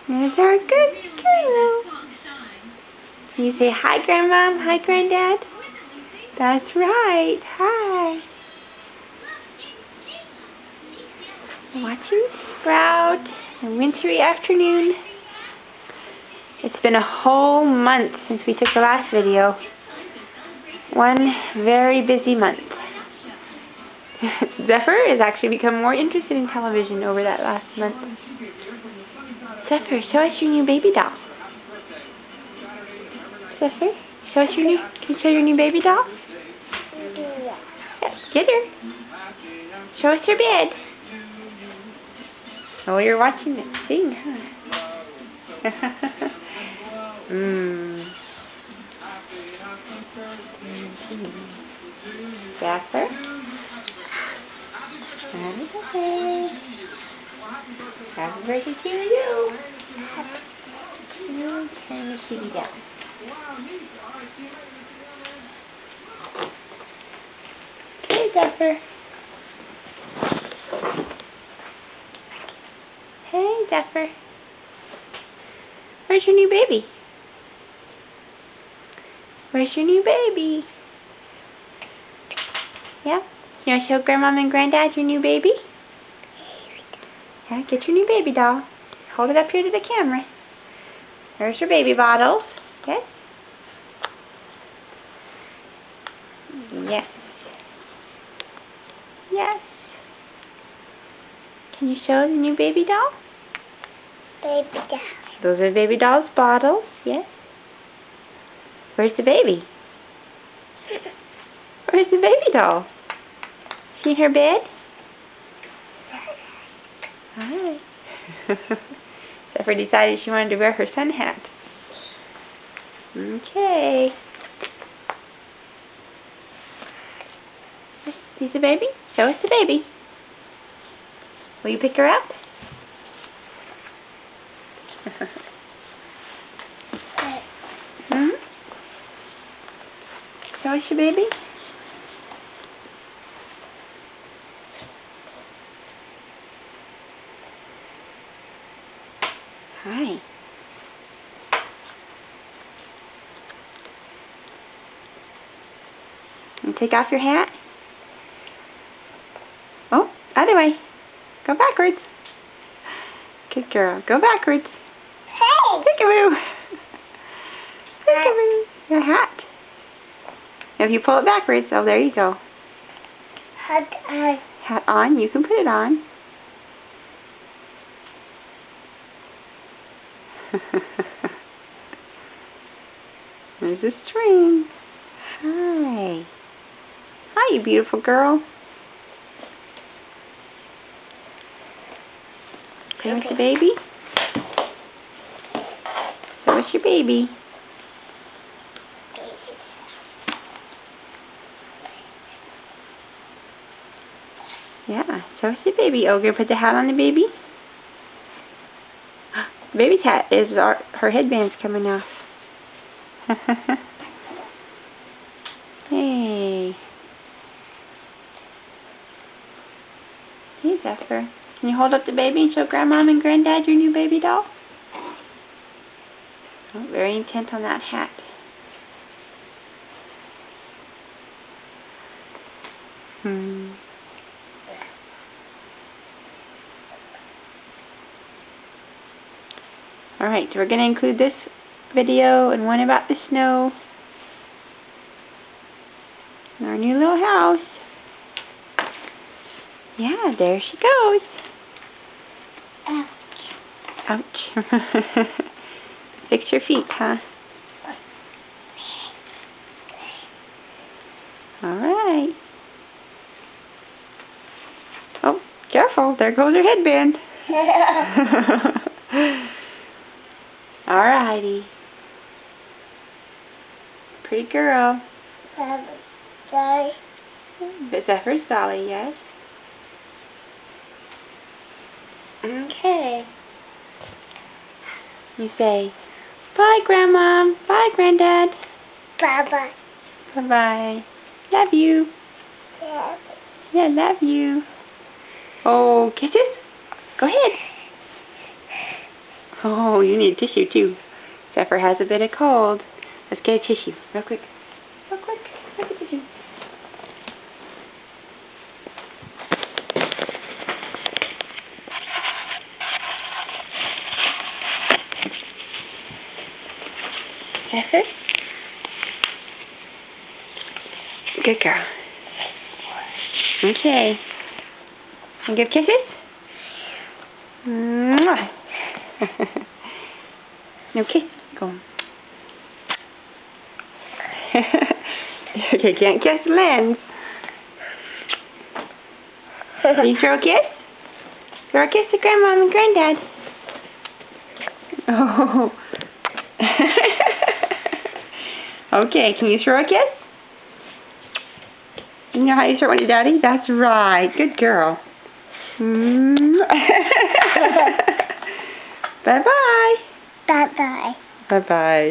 There's our good girl. You say hi, Grandma. Hi, Granddad. That's right. Hi. Watching Sprout. A wintry afternoon. It's been a whole month since we took the last video. One very busy month. Zephyr has actually become more interested in television over that last month. Zephyr, show us your new baby doll. Zephyr, show us your new, can you show your new baby doll? Yeah. Get her. Show us your bed. Oh, you're watching it sing, huh? Zephyr. Happy birthday. Happy birthday to you. You turn the TV down. Okay, Zephyr. Hey, Zephyr. Where's your new baby? Where's your new baby? Yeah? You want to show Grandmom and Granddad your new baby? Yeah, get your new baby doll. Hold it up here to the camera. There's your baby bottles. Okay? Yes. Yes. Can you show the new baby doll? Baby doll. Those are baby doll's bottles. Yes. Where's the baby? Where's the baby doll? See her bed? Hi. Zephyr decided she wanted to wear her sun hat. Okay. See the baby? Show us the baby. Will you pick her up? Show us your baby. Hi. And take off your hat. Oh, other way. Go backwards. Good girl. Go backwards. Hey! Peekaboo. Peekaboo. Your hat. If you pull it backwards, oh, there you go. Hat on. Hat on. You can put it on. There's a string. Hi. Hi, you beautiful girl. Play with the baby. So what's your baby? Yeah, so what's the baby? Oh, gonna put the hat on the baby? The baby's hat is her headband's coming off. Hey. Hey, Zephyr. Can you hold up the baby and show Grandmom and Granddad your new baby doll? Oh, very intent on that hat. Alright, so we're going to include this video and one about the snow in our new little house. Yeah, there she goes. Ouch. Fix your feet, huh? Alright. Oh, careful. There goes her headband. Alrighty. Pretty girl. Dolly. Zephyr's dolly, yes. Okay. You say, bye, Grandma. Bye, Granddad. Bye-bye. Bye-bye. Love you. Yeah. Yeah, love you. Oh, kisses? Go ahead. Oh, you need tissue too. Zephyr has a bit of cold. Let's get a tissue, real quick. Real quick, get a tissue. Zephyr? Good girl. Okay. And give kisses? Mwah. No kiss. Go. Okay, can't kiss Lens. Can you throw a kiss? Throw a kiss to Grandma and Granddad. Oh. Okay, can you throw a kiss? You know how you throw one to Daddy? That's right. Good girl. Bye-bye. Bye-bye. Bye-bye.